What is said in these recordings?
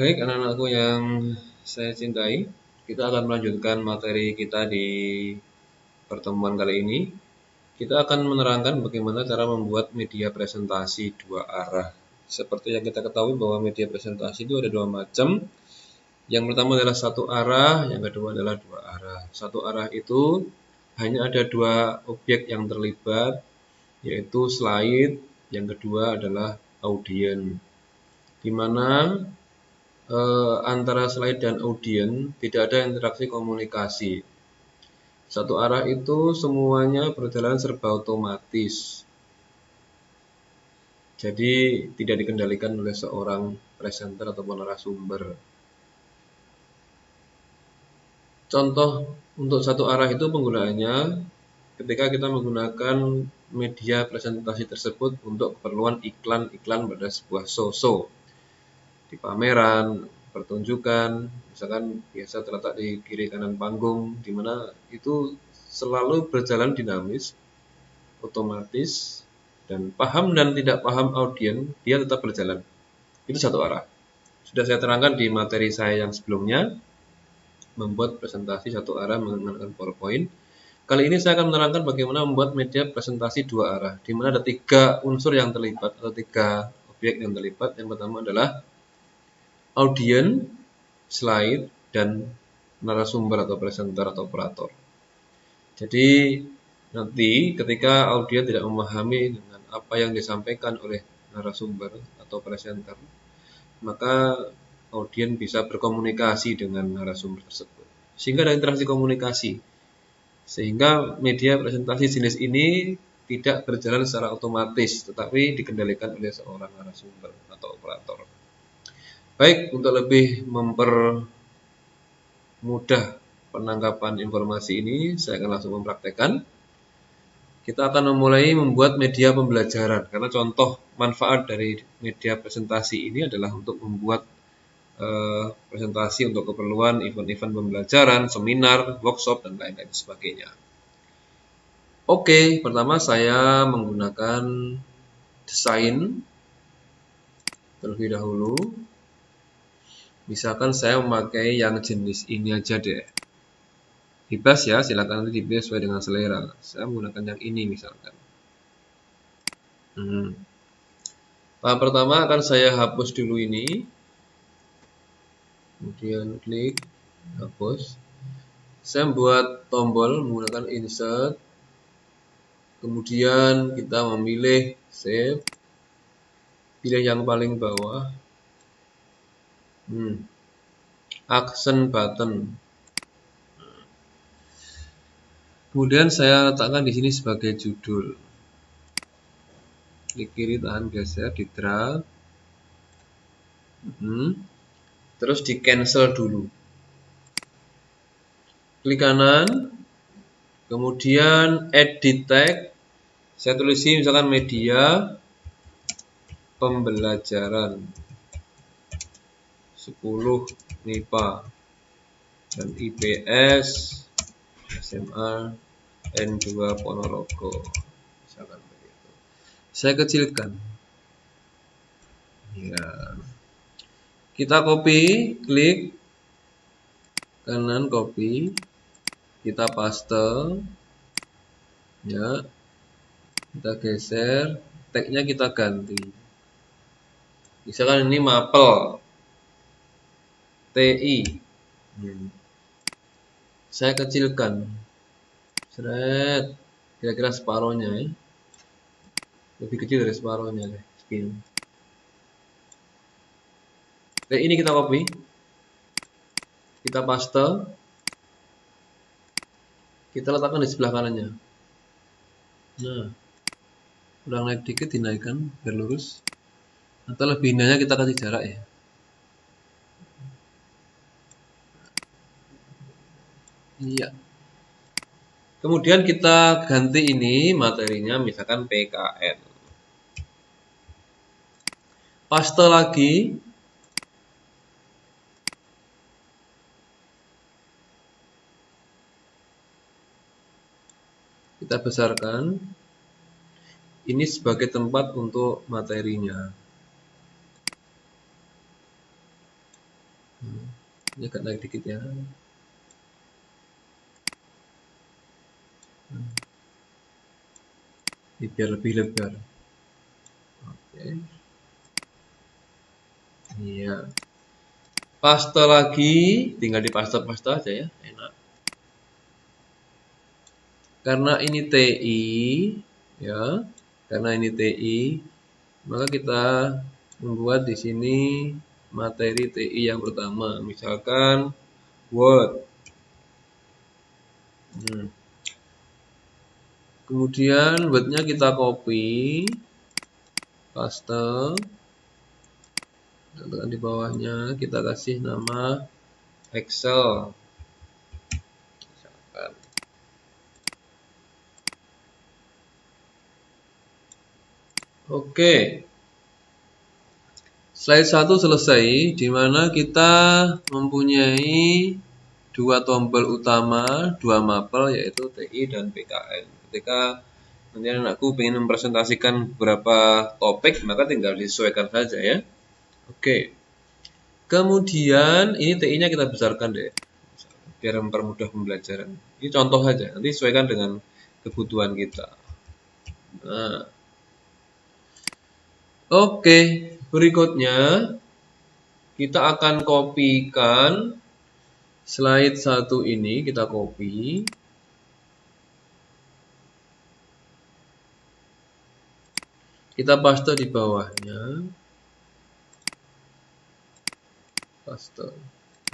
Baik, anak-anakku yang saya cintai, kita akan melanjutkan materi kita di pertemuan kali ini. Kita akan menerangkan bagaimana cara membuat media presentasi dua arah. Seperti yang kita ketahui bahwa media presentasi itu ada dua macam. Yang pertama adalah satu arah, yang kedua adalah dua arah. Satu arah itu hanya ada dua objek yang terlibat, yaitu slide, yang kedua adalah audien. Di mana antara slide dan audien tidak ada interaksi komunikasi. Satu arah itu semuanya berjalan serba otomatis. Jadi tidak dikendalikan oleh seorang presenter ataupun narasumber. Contoh untuk satu arah itu penggunaannya ketika kita menggunakan media presentasi tersebut untuk keperluan iklan-iklan pada sebuah show di pameran, pertunjukan, misalkan biasa terletak di kiri kanan panggung, di mana itu selalu berjalan dinamis, otomatis, dan paham dan tidak paham audien, dia tetap berjalan. Itu satu arah. Sudah saya terangkan di materi saya yang sebelumnya, membuat presentasi satu arah menggunakan PowerPoint. Kali ini saya akan menerangkan bagaimana membuat media presentasi dua arah, di mana ada tiga unsur yang terlibat atau tiga objek yang terlibat. Yang pertama adalah audien, slide, dan narasumber atau presenter atau operator. Jadi nanti ketika audien tidak memahami dengan apa yang disampaikan oleh narasumber atau presenter, maka audien bisa berkomunikasi dengan narasumber tersebut. Sehingga ada interaksi komunikasi. Sehingga media presentasi jenis ini tidak berjalan secara otomatis, tetapi dikendalikan oleh seorang narasumber atau operator. Baik, untuk lebih mempermudah penangkapan informasi ini, saya akan langsung mempraktekkan. Kita akan memulai membuat media pembelajaran, karena contoh manfaat dari media presentasi ini adalah untuk membuat presentasi untuk keperluan event-event pembelajaran, seminar, workshop, dan lain-lain sebagainya. Oke, pertama saya menggunakan desain terlebih dahulu. Misalkan saya memakai yang jenis ini aja deh. Bebas ya, silakan nanti dipilih sesuai dengan selera. Saya menggunakan yang ini misalkan. Tahap pertama akan saya hapus dulu ini. Kemudian klik hapus. Saya buat tombol menggunakan insert. Kemudian kita memilih save. Pilih yang paling bawah. Action button. Kemudian saya letakkan di sini sebagai judul. Klik kiri, tahan, geser, di drag. Terus di cancel dulu. Klik kanan. Kemudian edit tag. Saya tulis misalkan media pembelajaran 10 MIPA dan IPS SMA N2 Ponorogo. Misalkan begitu. Saya kecilkan. Ya. Kita copy, klik kanan copy, kita paste, ya, kita geser, tagnya kita ganti. Misalkan ini mapel, TI, saya kecilkan, seret, kira-kira separohnya, ya. Lebih kecil dari separohnya deh, segini. Ini kita copy, kita paste, kita letakkan di sebelah kanannya. Nah, kurang naik dikit dinaikkan biar lurus, atau lebih indahnya kita kasih jarak ya. Iya. Kemudian kita ganti ini materinya misalkan PKN. Paste lagi. Kita besarkan. Ini sebagai tempat untuk materinya. Ini agak naik dikit ya. Ini biar lebih lebar. Oke. Iya. Paste lagi, tinggal dipaste-paste aja ya, enak. Karena ini TI, ya, karena ini TI, maka kita membuat di sini materi TI yang pertama, misalkan Word. Kemudian Word-nya kita copy, paste, dan di bawahnya kita kasih nama Excel. Misalkan. Oke. Slide 1 selesai, di mana kita mempunyai dua tombol utama, dua mapel, yaitu TI dan PKN. Ketika nanti anakku ingin mempresentasikan beberapa topik, maka tinggal disesuaikan saja ya. Oke. Kemudian ini TI-nya kita besarkan deh, biar mempermudah pembelajaran. Ini contoh saja, nanti sesuaikan dengan kebutuhan kita. Nah. Oke, berikutnya kita akan kopikan slide 1 ini, kita copy. Kita paste di bawahnya. Paste.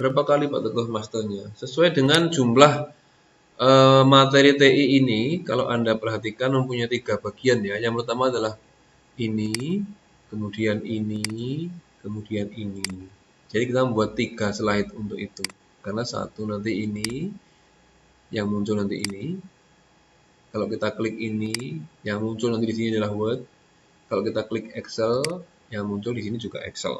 Berapa kali Pak Teguh pastenya? Sesuai dengan jumlah materi TI ini, kalau Anda perhatikan mempunyai 3 bagian ya. Yang pertama adalah ini, kemudian ini, kemudian ini. Jadi kita membuat 3 slide untuk itu. Karena satu nanti ini, yang muncul nanti ini. Kalau kita klik ini, yang muncul nanti di sini adalah Word. Kalau kita klik Excel, yang muncul di sini juga Excel.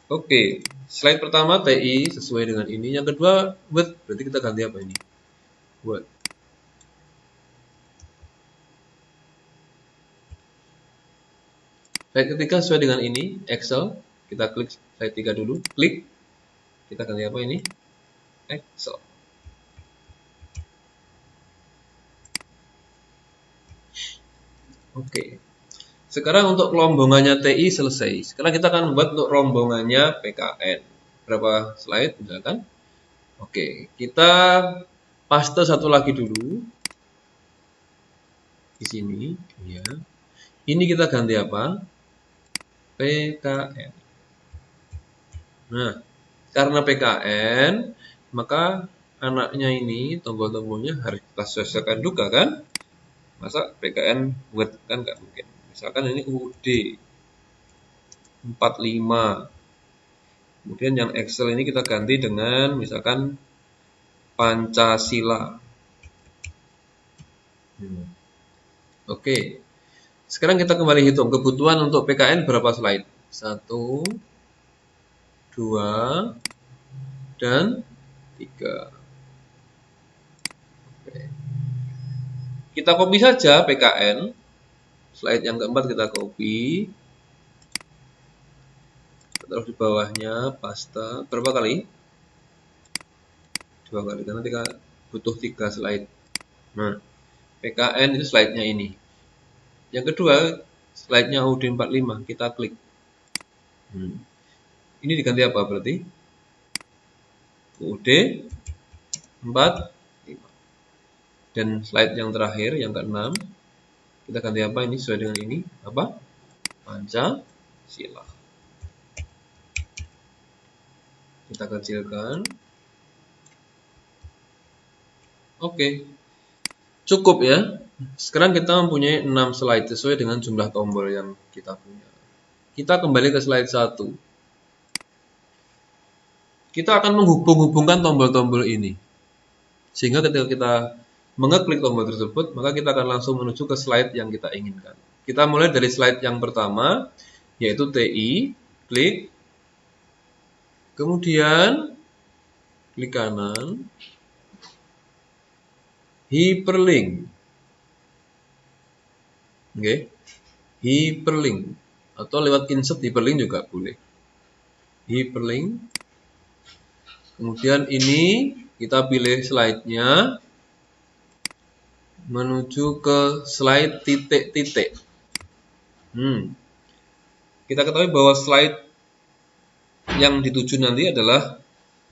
Oke, slide pertama TI sesuai dengan ini. Yang kedua Word, berarti kita ganti apa ini? Word. Slide ketiga sesuai dengan ini, Excel. Kita klik slide 3 dulu, klik. Kita ganti apa ini? Excel. Oke. Sekarang untuk rombongannya TI selesai. Sekarang kita akan buat untuk rombongannya PKN. Berapa slide misalkan? Oke, kita paste satu lagi dulu. Di sini, ya. Ini kita ganti apa? PKN. Nah, karena PKN, maka anaknya ini tombol-tombolnya harus kita sesuaikan juga kan? Masa PKN Word kan nggak mungkin. Misalkan ini UUD 45. Kemudian yang Excel ini kita ganti dengan misalkan Pancasila. Oke. Sekarang kita kembali hitung kebutuhan untuk PKN berapa slide? 1, 2, dan 3. Oke. Kita copy saja PKN. Slide yang keempat kita copy. Taruh di bawahnya, paste. Berapa kali? 2 kali, karena kita butuh 3 slide. Nah, PKN itu slide-nya ini. Yang kedua, slide-nya UUD 45, kita klik. Ini diganti apa berarti? UUD 45. Dan slide yang terakhir, yang ke-6, kita ganti apa ini sesuai dengan ini? Apa? Pancasila. Kita kecilkan. Oke. Cukup ya. Sekarang kita mempunyai 6 slide sesuai dengan jumlah tombol yang kita punya. Kita kembali ke slide 1. Kita akan menghubung-hubungkan tombol-tombol ini. Sehingga ketika kita mengeklik tombol tersebut, maka kita akan langsung menuju ke slide yang kita inginkan. Kita mulai dari slide yang pertama, yaitu TI, klik. Kemudian, klik kanan, hyperlink. Oke. Hyperlink atau lewat insert hyperlink juga boleh. Hyperlink. Kemudian ini kita pilih slide-nya menuju ke slide titik-titik. Kita ketahui bahwa slide yang dituju nanti adalah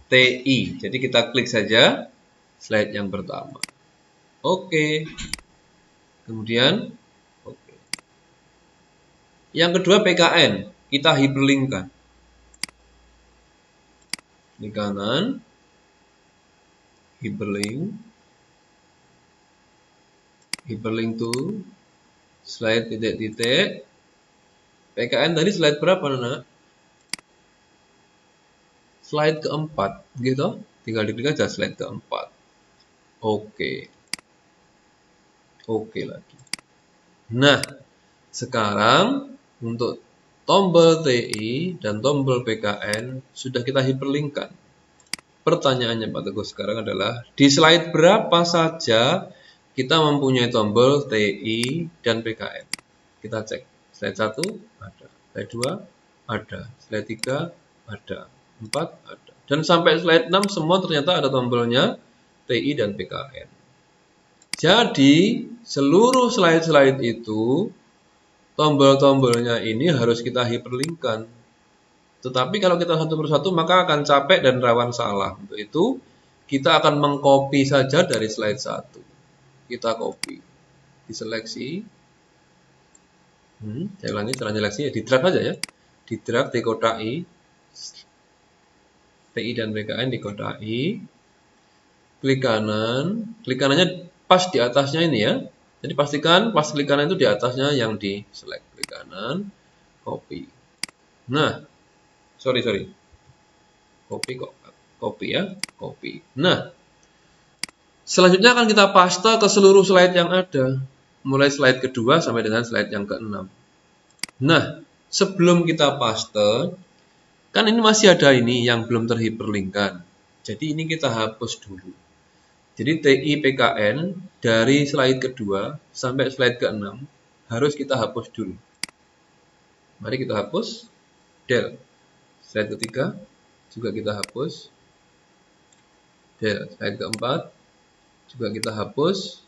TI. Jadi kita klik saja slide yang pertama. Oke. Kemudian oke. Yang kedua PKN, kita hyperlinkkan. Di kanan hyperlink to slide titik-titik. PKN tadi slide berapa, Nana? Slide keempat, gitu. Tinggal diklik aja slide keempat. Oke. Oke lagi. Nah, sekarang untuk tombol TI dan tombol PKN sudah kita hyperlinkkan. Pertanyaannya Pak Teguh sekarang adalah, di slide berapa saja kita mempunyai tombol TI dan PKN? Kita cek. Slide 1 ada, slide 2 ada, slide 3 ada, 4 ada. Dan sampai slide 6 semua ternyata ada tombolnya TI dan PKN. Jadi, seluruh slide-slide itu tombol-tombolnya ini harus kita hyperlinkkan. Tetapi kalau kita satu persatu maka akan capek dan rawan salah. Untuk itu kita akan mengcopy saja dari slide 1. Kita copy, diseleksi. Saya ulangi cara seleksi ya, di drag aja ya. Di drag, dikotai. TI dan PKN dikotai. Klik kanan. Klik kanannya pas di atasnya ini ya. Jadi pastikan pas klik kanan itu di atasnya yang di select. Klik kanan, copy. Nah, sorry. Copy ya, copy. Nah, selanjutnya akan kita paste ke seluruh slide yang ada. Mulai slide kedua sampai dengan slide yang ke-6. Nah, sebelum kita paste, kan ini masih ada ini yang belum terhyperlinkkan. Jadi ini kita hapus dulu. Jadi TI PKN dari slide kedua sampai slide ke-6 harus kita hapus dulu. Mari kita hapus. Del. Slide ketiga juga kita hapus. Del. Slide keempat juga kita hapus.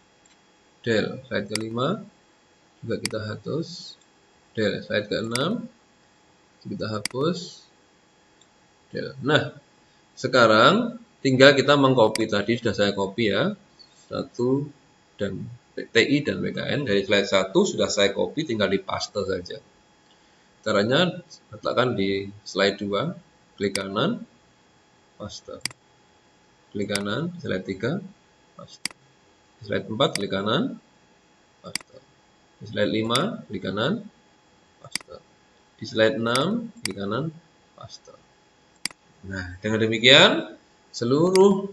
Del. Slide kelima juga kita hapus. Del. Slide ke-6 kita hapus. Del. Nah, sekarang tinggal kita mengcopy, tadi sudah saya copy ya, 1 dan TI dan PKN dari slide 1 sudah saya copy, tinggal dipaste saja. Caranya letakkan di slide 2, klik kanan, paste. Klik kanan, slide 3, paste. Di slide 4, klik kanan, paste. Di slide 5, klik kanan, paste. Di slide 6, klik kanan, paste. Nah, dengan demikian seluruh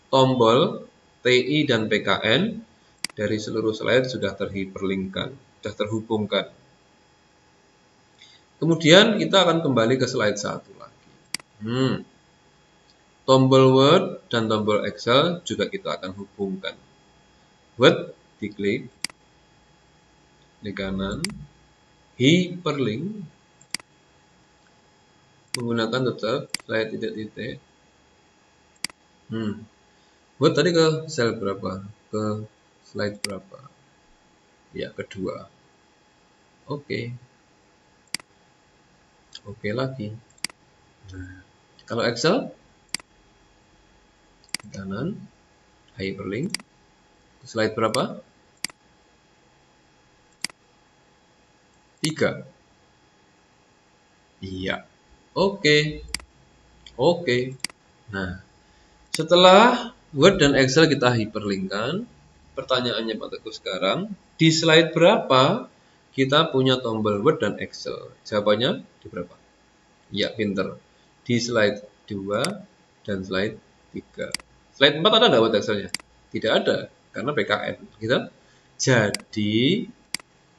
tombol TI dan PKN dari seluruh slide sudah terhyperlinkkan, sudah terhubungkan. Kemudian kita akan kembali ke slide 1 lagi. Tombol Word dan tombol Excel juga kita akan hubungkan. Word diklik, klik kanan, hyperlink, menggunakan tetap slide titik-titik. Word tadi ke sel berapa? Ke slide berapa? Ya, kedua. Oke. Oke lagi. Nah, kalau Excel kanan, hyperlink. Slide berapa? 3. Iya. Oke. Nah, setelah Word dan Excel kita hyperlinkkan, pertanyaannya Pak Teguh sekarang, di slide berapa kita punya tombol Word dan Excel? Jawabannya di berapa? Ya, pinter. Di slide 2 dan slide 3. Slide 4 ada nggak Word Excel-nya? Tidak ada, karena PKN. Gitu? Jadi,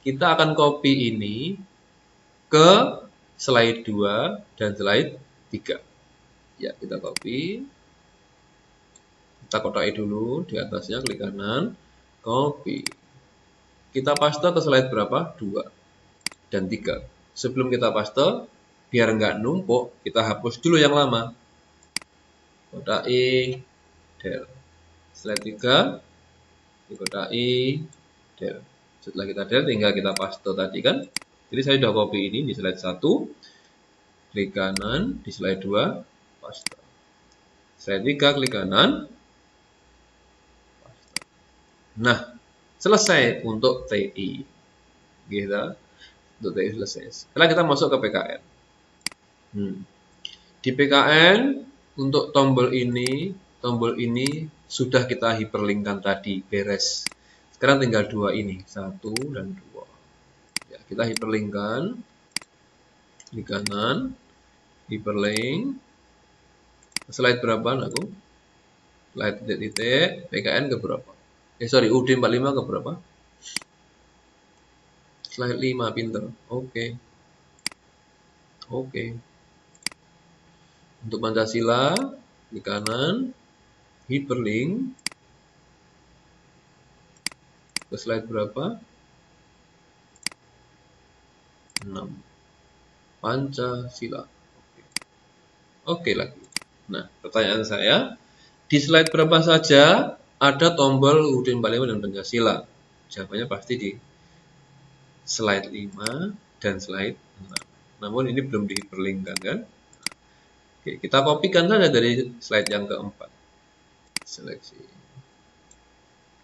kita akan copy ini ke slide 2 dan slide 3. Ya, kita copy. Kita kotai dulu, di atasnya klik kanan, copy. Kita paste ke slide berapa? 2 dan 3. Sebelum kita paste, biar nggak numpuk, kita hapus dulu yang lama. kotai, del. Slide 3, dikotai, del. Setelah kita del, tinggal kita paste tadi kan. Jadi saya sudah copy ini di slide 1, klik kanan, di slide 2, paste. Slide 3, klik kanan, paste. Nah, selesai untuk TI. Gitu. Untuk TI selesai. Setelah kita masuk ke PKN. Di PKN, untuk tombol ini sudah kita hyperlinkkan tadi, beres. Sekarang tinggal dua ini, 1 dan 2. Ya, kita hyperlinkkan di kanan, hyperlink. Slide berapa aku? Slide titik-titik, PKN ke berapa? UD45 ke berapa? Slide 5, pinter. Oke. Untuk Pancasila, di kanan, hyperlink ke slide berapa? 6. Pancasila. Oke lagi. Nah, pertanyaan saya, di slide berapa saja ada tombol UUD 45 dan Pancasila? Jawabannya pasti di slide 5 dan slide 6. Namun ini belum dihiperlinkkan kan? Oke, kita kopikan saja dari slide yang keempat. Seleksi.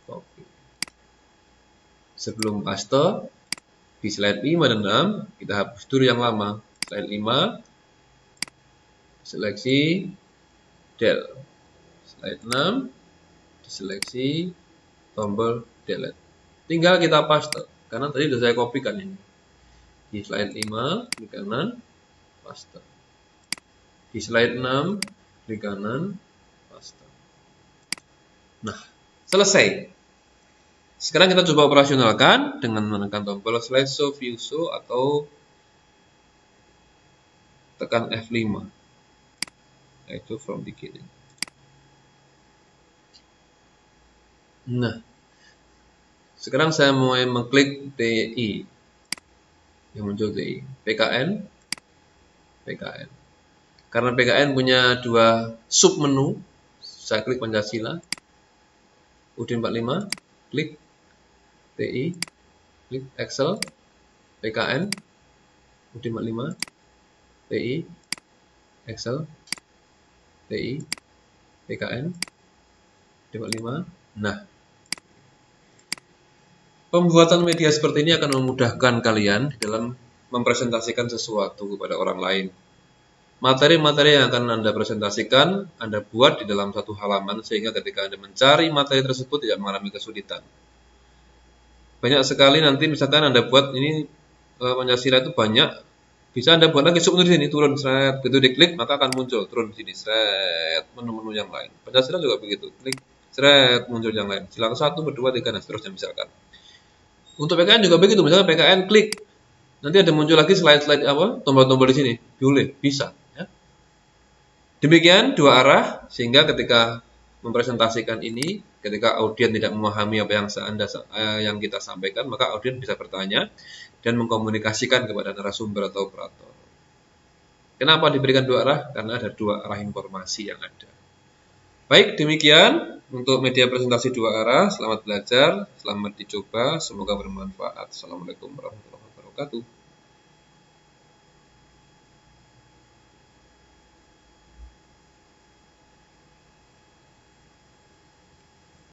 Copy. Sebelum paste, di slide 5 dan 6, kita hapus dulu yang lama. Slide 5, seleksi, del. Slide 6, diseleksi, tombol delete. Tinggal kita paste, karena tadi sudah saya kopikan ini. Di slide 5, di kanan, paste. Di slide 6, di kanan, paste. Nah, selesai. Sekarang kita coba operasionalkan dengan menekan tombol slide show view show atau tekan F5, yaitu from beginning. Nah, sekarang saya mau mengklik TI, yang muncul TI, PKN. Karena PKN punya dua sub menu, saya klik Pancasila, UD45, klik TI, klik Excel, PKN, UD45, TI, Excel, TI, PKN, UD45. Nah, pembuatan media seperti ini akan memudahkan kalian dalam mempresentasikan sesuatu kepada orang lain. Materi-materi yang akan Anda presentasikan, Anda buat di dalam satu halaman sehingga ketika Anda mencari materi tersebut tidak mengalami kesulitan. Banyak sekali nanti misalkan Anda buat ini Pancasila itu banyak, bisa Anda buat lagi sub-menu di sini, turun, seret, begitu diklik maka akan muncul, turun di sini, seret, menu-menu yang lain. Pancasila juga begitu, klik, seret, muncul yang lain. Silakan 1, 2, 3, dan seterusnya misalkan. Untuk PKN juga begitu, misalkan PKN klik, nanti ada muncul lagi slide-slide tombol-tombol di sini, boleh, bisa. Demikian dua arah, sehingga ketika mempresentasikan ini, ketika audien tidak memahami apa yang kita sampaikan, maka audien bisa bertanya dan mengkomunikasikan kepada narasumber atau operator. Kenapa diberikan dua arah? Karena ada dua arah informasi yang ada. Baik, demikian untuk media presentasi dua arah. Selamat belajar, selamat dicoba, semoga bermanfaat. Assalamualaikum warahmatullahi wabarakatuh.